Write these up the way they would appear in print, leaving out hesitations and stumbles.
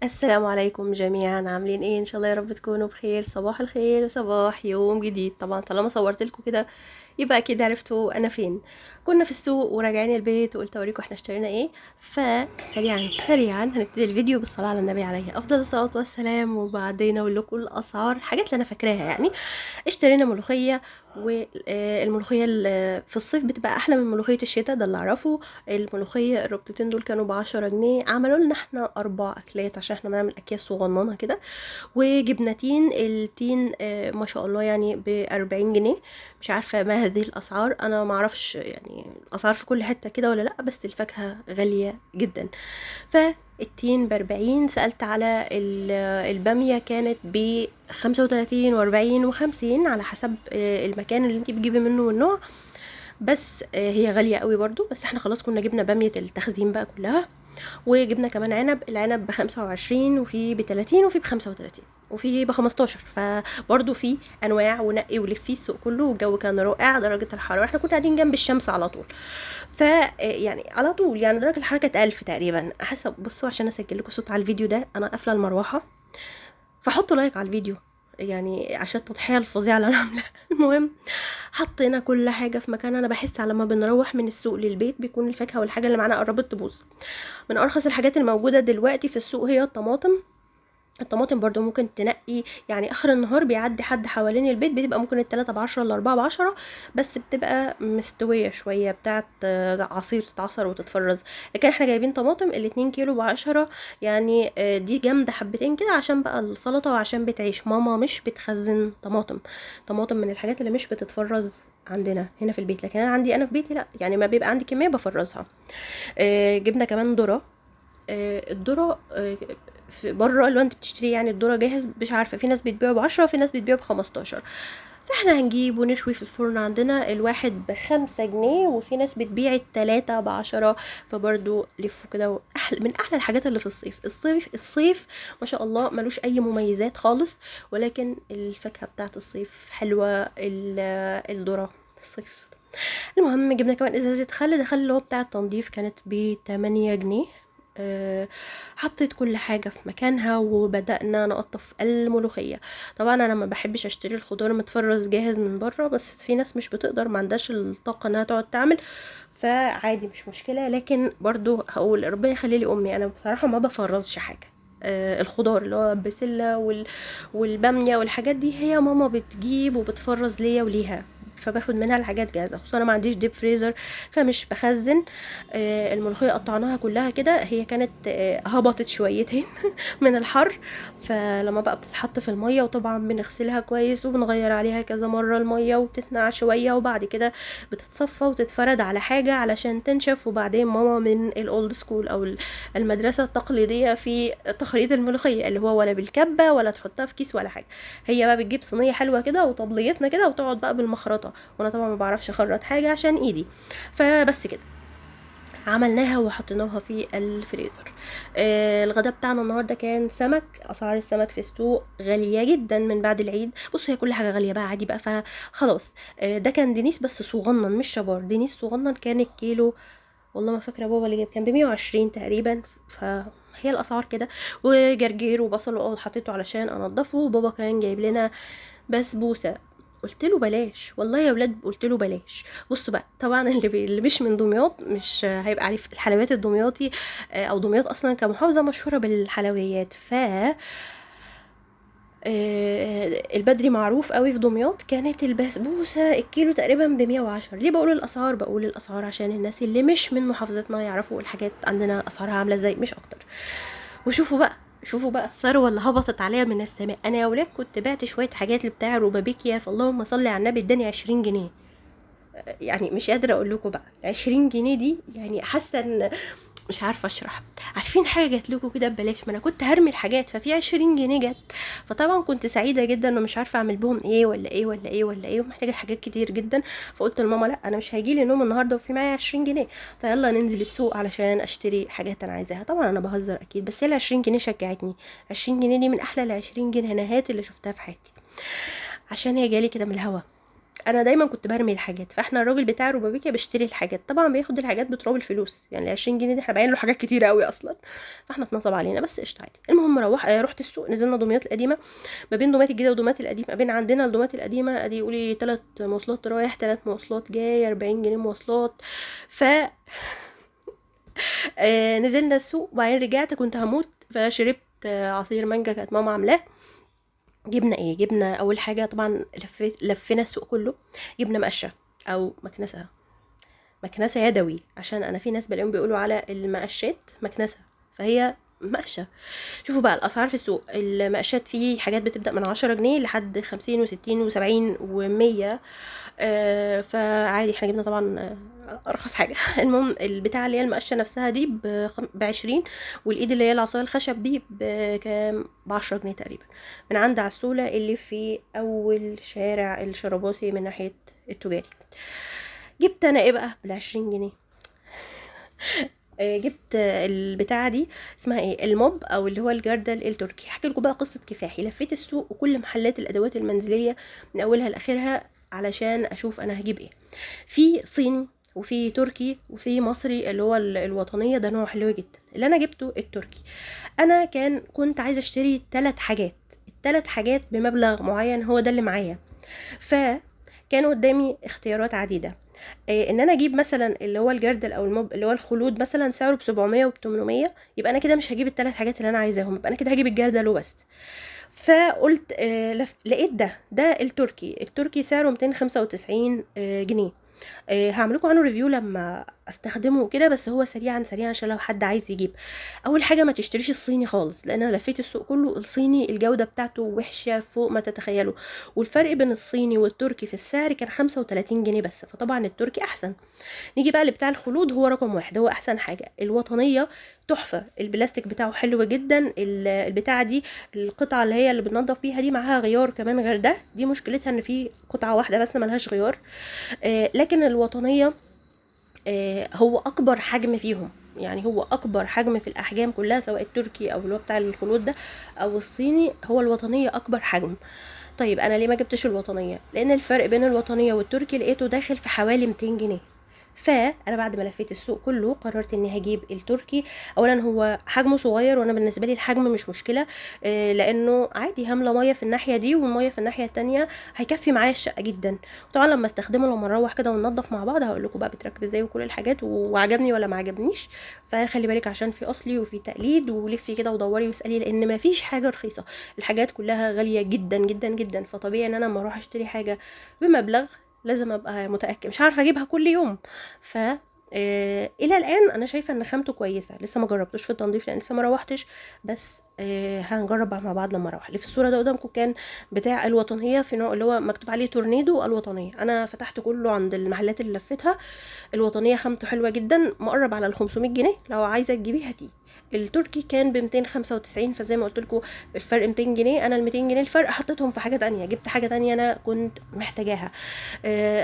السلام عليكم جميعا، عاملين ايه؟ ان شاء الله يا رب تكونوا بخير. صباح الخير، صباح يوم جديد. طبعا طالما صورت لكم كده يبقى اكيد عرفتوا انا فين. كنا في السوق وراجعين البيت وقلت اوريكم احنا اشترينا ايه. فسريعا سريعا هنبتدي الفيديو بالصلاه على النبي عليه افضل الصلاه والسلام، وبعدين اقول لكم الاسعار، الحاجات اللي انا فاكراها يعني. اشترينا ملوخيه، والملوخيه في الصيف بتبقى احلى من ملوخيه الشتاء، ده اللي اعرفه. الملوخيه الربطتين دول كانوا ب10 جنيه، عملوا لنا احنا 4 اكلات عشان احنا بنعمل اكياس صغننه كده. وجبنا تين، التين ما شاء الله يعني ب40 جنيه. مش عارفه ما هذه الاسعار، انا ما اعرفش يعني الاسعار في كل حته كده ولا لا، بس الفاكهه غاليه جدا. فالتين ب40، سألت على البامية كانت ب35 و40 و50 على حسب المكان اللي انت بتجيبي منه والنوع. بس هي غالية قوي برضو، بس احنا خلاص كنا جبنا بامية التخزين بقى كلها. وجبنا كمان العنب ب25، وفي ب30، وفي ب35، وفي ب15. فبرضه في انواع، ونقي ولفي السوق كله، والجو كان رائع. درجة الحرارة احنا كنا قاعدين جنب الشمس على طول. يعني على طول يعني درجة الحرارة كانت 1000 تقريبا حسب. بصوا عشان اسجل لكم صوت على الفيديو ده، انا قافلة المروحة. فحطوا لايك على الفيديو يعني عشان التضحية الفظيعة اللي انا عاملاها. المهم، حطينا كل حاجة في مكان. انا بحس على ما بنروح من السوق للبيت بيكون الفاكهة والحاجة اللي معانا قربت تبوظ. من ارخص الحاجات الموجودة دلوقتي في السوق هي الطماطم. الطماطم برضو ممكن تنقي يعني اخر النهار بيعدي حد حوالين البيت، بتبقى ممكن التلاتة ب10 الاربعة ب10، بس بتبقى مستوية شوية، بتاعت عصير تتعصر وتتفرز. لكن احنا جايبين طماطم ال2 كيلو ب10. يعني دي جامدة حبتين كده عشان بقى السلطة وعشان بتعيش. ماما مش بتخزن طماطم. طماطم من الحاجات اللي مش بتتفرز عندنا هنا في البيت، لكن انا في بيتي لا، يعني ما بيبقى عندي كمية بفرزها. جبنا كمان ذرة. الذرة في بره اللي هو انت بتشتريه يعني الذرة جاهز، مش عارفة، في ناس بتبيعه ب10 وفي ناس بتبيعه ب15. فاحنا هنجيب ونشوي في الفرن، عندنا الواحد ب5 جنيه، وفي ناس بتبيع التلاتة ب10. فبرضو لفوا كده. من احلى الحاجات اللي في الصيف. الصيف ما شاء الله ملوش اي مميزات خالص، ولكن الفاكهة بتاعت الصيف حلوة. الذرة الصيف. المهم جبنا كمان ازازة خل. ده خل اللي هو بتاع التنظيف، كانت ب8 جنيه. حطيت كل حاجة في مكانها وبدأنا نقطف الملوخية. طبعا انا ما بحبش اشتري الخضار متفرز جاهز من بره، بس في ناس مش بتقدر، ما عندهاش الطاقة انها تقعد تعمل. فعادي مش مشكلة، لكن برضو هقول ربنا يخلي لي امي، انا بصراحة ما بفرزش حاجة. الخضار اللي هو البسلة والبامية والحاجات دي هي ماما بتجيب وبتفرز ليا وليها. فباخد منها الحاجات جاهزة، خصوصا انا ما عنديش ديب فريزر فمش بخزن. الملوخية قطعناها كلها كده، هي كانت هبطت شويتين من الحر. فلما بقى بتتحط في المية، وطبعا بنغسلها كويس وبنغير عليها كذا مرة المية وتتنقع شوية، وبعد كده بتتصفى وتتفرد على حاجة علشان تنشف. وبعدين ماما من الاولد سكول او المدرسة التقليدية في تخليط الملوخية، اللي هو ولا بالكبة ولا تحطها في كيس ولا حاجة. هي بقى بتجيب صينية حلوة كده وطبليتنا كده، وتقعد بقى بالمخرطة. وانا طبعا ما بعرفش اخرط حاجة عشان ايدي. فبس كده عملناها وحطيناها في الفريزر. الغدا بتاعنا النهارده كان سمك. اسعار السمك في السوق غاليه جدا من بعد العيد. بصوا هي كل حاجه غاليه بقى، عادي بقى، فخلاص. ده كان دينيس بس صغنن، مش شبار، دينيس صغنن. كان الكيلو، والله ما فاكره بابا اللي جاب كان ب120 تقريبا. فهي الاسعار كده. وجرجير وبصل حطيته علشان انضفه. وبابا كان جايب لنا بسبوسه. قلت له بلاش، والله يا ولاد قلت له بلاش. بصوا بقى، طبعا اللي مش من دمياط مش هيبقى عارف الحلويات الدمياطي. او دمياط اصلا كمحافظه مشهوره بالحلويات. البدري معروف قوي في دمياط. كانت البسبوسه الكيلو تقريبا ب110. ليه بقول الاسعار؟ بقول الاسعار عشان الناس اللي مش من محافظتنا يعرفوا الحاجات عندنا اسعارها عامله ازاي، مش اكتر. وشوفوا بقى، شوفوا بقى الثروه اللي هبطت عليا من السماء. انا يا ولاد كنت بعت شويه حاجات اللي بتاع روبابيكيا، فاللهم صل على النبي اداني 20 جنيه. يعني مش قادره اقول لكم بقى 20 جنيه دي، يعني حاسه ان مش عارفه اشرح. عارفين حاجه جات لكم كده ببلاش؟ ما انا كنت هرمي الحاجات، ففي 20 جنيه جت. فطبعا كنت سعيده جدا ومش عارفه اعمل بهم ايه ولا ايه ولا ايه ولا ايه، ومحتاجه حاجات كتير جدا. فقلت لماما لا، انا مش هيجي لي نوم النهارده وفي معايا 20 جنيه. فيلا ننزل السوق علشان اشتري حاجات انا عايزاها. طبعا انا بهزر اكيد، بس هي ال 20 جنيه شجعتني. 20 جنيه دي من احلى ال 20 جنيهات اللي شفتها في حياتي، عشان هي جالي كده من الهوا. انا دايما كنت برمي الحاجات، فاحنا الراجل بتاع روبابيكيا بيشتري الحاجات، طبعا بياخد الحاجات بتراب الفلوس، يعني 20 جنيه دي احنا باين له حاجات كتيره قوي اصلا، فاحنا اتنصب علينا، بس قشطه عادي. المهم رحت السوق، نزلنا دمياط القديمه. ما بين دمياط الجديده ودمياط القديمه، ما بين عندنا لدمياط القديمه ادي يقولي 3 مواصلات رايح 3 مواصلات جاي، 40 جنيه مواصلات. ف نزلنا السوق وبعدين رجعت كنت هموت، فشربت عصير مانجا كانت ماما عاملاه. جبنا ايه؟ جبنا اول حاجه طبعا لفينا السوق كله، جبنا مقشه او مكنسه يدوي، عشان انا في ناس بلاقيهم بيقولوا على المقشات مكنسه، فهي مقشه. شوفوا بقى الاسعار في السوق، المقشات فيه حاجات بتبدا من 10 جنيه لحد 50 و60 و70 و100. فعادي احنا جبنا طبعا ارخص حاجه. المهم البتاعه اللي هي المقشه نفسها دي ب20، والايد اللي هي العصايه الخشب دي بكام؟ ب10 جنيه تقريبا، من عند عسوله اللي في اول شارع الشرباطي من ناحيه التجاري. جبت انا ايه بقى بال20 جنيه؟ جبت البتاعه دي اسمها ايه، الموب او اللي هو الجردل التركي. احكي لكم بقى قصه كفاحي، لفيت السوق وكل محلات الادوات المنزليه من اولها لاخرها علشان اشوف انا هجيب ايه. في صيني وفي تركي وفي مصري اللي هو الوطنيه، ده نوع حلو جدا. اللي انا جبته التركي. انا كنت عايزه اشتري 3 حاجات، الثلاث حاجات بمبلغ معين هو ده اللي معايا، فكان قدامي اختيارات عديده. ان انا اجيب مثلا اللي هو الجردل او الموب اللي هو الخلود مثلا سعره ب700 وب800، يبقى انا كده مش هجيب الثلاث حاجات اللي انا عايزاهم، يبقى انا كده هجيب الجردل وبس. فقلت لقيت ده التركي سعره 295 جنيه. هعمل لكم عنه ريفيو لما استخدمه كده، بس هو سريعا سريعا عشان لو حد عايز يجيب. اول حاجه ما تشتريش الصيني خالص، لان انا لفيت السوق كله الصيني الجوده بتاعته وحشه فوق ما تتخيلوا، والفرق بين الصيني والتركي في السعر كان 35 جنيه بس، فطبعا التركي احسن. نيجي بقى لبتاع الخلود، هو رقم 1، هو احسن حاجه. الوطنيه تحفه، البلاستيك بتاعه حلو جدا. البتاعه دي القطعه اللي هي اللي بننضف بيها دي معاها غيار كمان غير ده، دي مشكلتها ان في قطعه واحده بس ملهاش غيار. لكن الوطنيه هو اكبر حجم فيهم، يعني هو اكبر حجم في الاحجام كلها، سواء التركي او اللي هو بتاع الخلود ده او الصيني، هو الوطنيه اكبر حجم. طيب انا ليه ما جبتش الوطنيه؟ لان الفرق بين الوطنيه والتركي لقيته داخل في حوالي 200 جنيه. فانا بعد ما لفيت السوق كله قررت اني هجيب التركي. اولا هو حجمه صغير، وانا بالنسبه لي الحجم مش مشكله، لانه عادي هملى ميه في الناحيه دي والميه في الناحيه التانية، هيكفي معايا الشقه جدا. وطبعا لما استخدمه لما نروح كده وننضف مع بعض هقول لكم بقى بتركب ازاي وكل الحاجات وعجبني ولا ما عجبنيش. فخلي بالك عشان في اصلي وفي تقليد، ولفي كده ودوري واسالي، لان ما فيش حاجه رخيصه، الحاجات كلها غاليه جدا جدا جدا. فطبيعي ان انا لما اروح اشتري حاجه بمبلغ لازم ابقى متاكد، مش عارفه اجيبها كل يوم. ف الى الان انا شايفه ان خامته كويسه، لسه ما جربتوش في التنظيف لان لسه ما روحتش، بس هنجرب مع بعض لما اروح. اللي في الصوره ده قدامكم كان بتاع الوطنيه في نوع اللي هو مكتوب عليه تورنيدو الوطنيه. انا فتحت كله عند المحلات اللي لفتها. الوطنيه خامته حلوه جدا، مقرب على ال 500 جنيه، لو عايزه تجيبيه هاتيه. التركي كان ب 295، فزي ما قلت لكم الفرق 200 جنيه. انا ال 200 جنيه الفرق حطيتهم في حاجه تانية، جبت حاجه تانية انا كنت محتاجاها.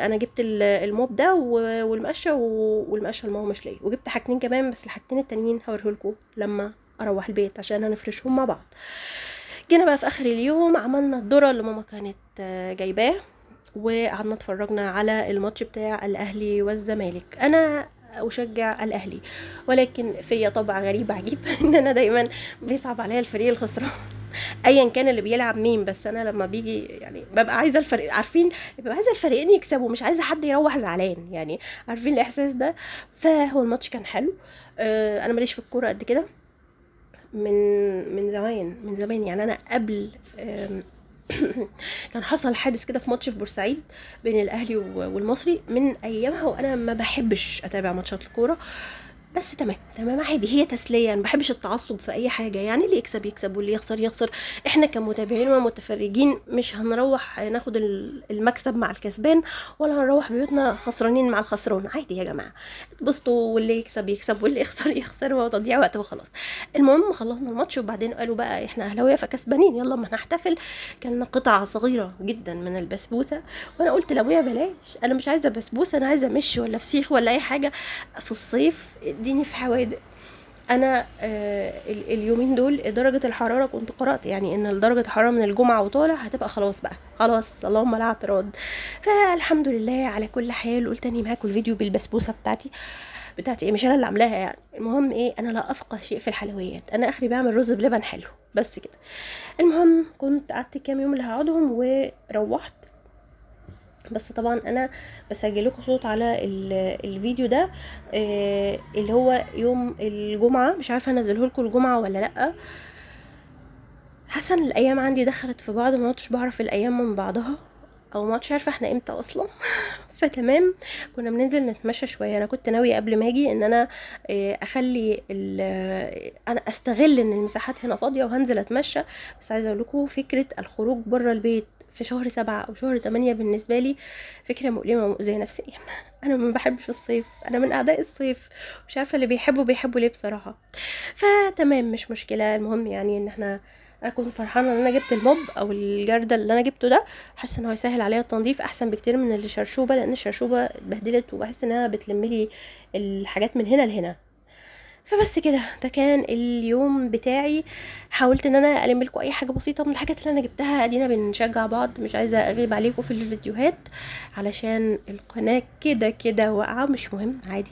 انا جبت الموب ده والمقشه والمقشه الماما مش ليا، وجبت حاجتين كمان، بس الحاجتين التانيين هوريهولكم لما اروح البيت عشان هنفرشهم مع بعض. جينا بقى في اخر اليوم عملنا الذره اللي ماما كانت جايباه، وقعدنا اتفرجنا على الماتش بتاع الاهلي والزمالك. انا اشجع الاهلي، ولكن فيا طبع غريب عجيب ان انا دايما بيصعب عليا الفريق الخسران ايا كان اللي بيلعب مين، بس انا لما بيجي يعني ببقى عايزه الفريق، عارفين، ببقى عايزه الفريقين يكسبوا، مش عايزه حد يروح زعلان، يعني عارفين الاحساس ده. فهو الماتش كان حلو. انا ماليش في الكوره قد كده، من زمان يعني. انا قبل كان حصل حادث كده في ماتش في بورسعيد بين الاهلي والمصري، من ايامها وانا ما بحبش اتابع ماتشات الكوره. بس تمام عادي، هي تسليه، انا ما بحبش التعصب في اي حاجه، يعني اللي يكسب يكسب واللي يخسر يخسر. احنا كمتابعين ومتفرجين مش هنروح ناخد المكسب مع الكسبان، ولا هنروح بيوتنا خسرانين مع الخسران. عادي يا جماعه، اتبسطوا، واللي يكسب يكسب واللي يخسر يخسر، وتضييع وقت وخلاص. المهم خلصنا الماتش، وبعدين قالوا بقى احنا اهلاويه فكسبانين، يلا ما نحتفل. كان قطعه صغيره جدا من البسبوسه، وانا قلت لابويا بلاش، انا مش عايزه بسبوسه، انا عايزه مش ولا فسيخ ولا اي حاجه في الصيف، اديني في حوادق. انا اليومين دول درجه الحراره كنت قرات يعني ان درجه الحراره من الجمعه وطالع هتبقى خلاص بقى، خلاص اللهم لا اعتراض. فالحمد لله على كل حال. قلت اني معاكم الفيديو بالبسبوسه بتاعتي ايه، مش انا اللي عاملاها يعني. المهم ايه، انا لا افقه شيء في الحلويات، انا اخري بعمل رز بلبن حلو بس كده. المهم كنت قعدت كام يوم اللي هقعدهم وروحت. بس طبعا انا بسجل لكم صوت على الفيديو ده اللي هو يوم الجمعه، مش عارفه انزله لكم الجمعه ولا لا. حاسه ان الايام عندي دخلت في بعض، ما عدتش بعرف الايام من بعضها، او ما عدتش عارفه احنا امتى اصلا. فتمام. كنا بننزل نتمشى شويه. انا كنت ناويه قبل ما اجي ان انا اخلي انا استغل ان المساحات هنا فاضيه وهنزل اتمشى. بس عايزه اقول لكم فكره الخروج بره البيت في شهر 7 او شهر 8 بالنسبه لي فكره مؤلمه ومؤذيه نفسيا. انا ما بحبش الصيف، انا من اعداء الصيف. مش عارفه اللي بيحبوا ليه بصراحه. فتمام مش مشكله. المهم يعني ان انا كنت فرحانه ان انا جبت الموب او الجردل اللي انا جبته ده. حاسه ان هو يسهل عليا التنظيف احسن بكتير من الشرشوبه، لان الشرشوبه اتبهدلت وبحس انها بتلملي الحاجات من هنا لهنا. فبس كده، ده كان اليوم بتاعي. حاولت ان انا الم لكم اي حاجه بسيطه من الحاجات اللي انا جبتها، ادينا بنشجع بعض، مش عايزه اغيب عليكم في الفيديوهات علشان القناه كده كده واقعه، مش مهم عادي.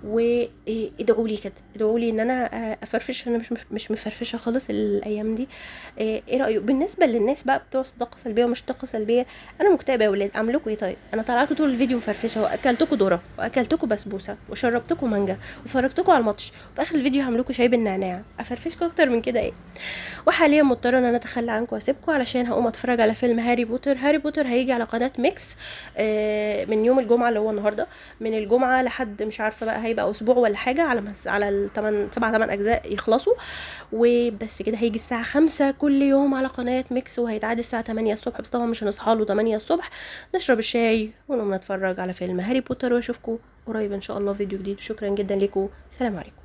وادعوا لي كده، ادعوا لي ان انا افرفش. انا مش مفرفشه خالص الايام دي. ايه رايك بالنسبه للناس بقى بتوع طاقه سلبيه ومش طاقه سلبيه؟ انا مكتئبه يا ولاد، اعمل لكم ايه طيب؟ انا طالعه لكم طول الفيديو مفرفشه، واكلتكم ذره، واكلتكم بسبوسه، وشربتكم مانجا، وفرجتكم على الماتش، وفي اخر الفيديو هعمل لكم شاي بالنعناع. افرفشكم اكتر من كده ايه؟ وحاليا مضطره ان انا اتخلى عنكم واسيبكم علشان هقوم اتفرج على فيلم هاري بوتر. هاري بوتر هيجي على قناه ميكس من يوم الجمعه اللي هو النهارده. من الجمعه لحد مش عارفه بقى هيبقى اسبوع ولا حاجه، على الثمان 7 اجزاء يخلصوا. وبس كده هيجي الساعه 5 كل يوم على قناه ميكس، وهيتعاد الساعه 8 الصبح. بس طبعا مش هنصحى له 8 الصبح، نشرب الشاي ونقوم نتفرج على فيلم هاري بوتر. واشوفكم قريب ان شاء الله فيديو جديد. شكرا جدا لكم، سلام عليكم.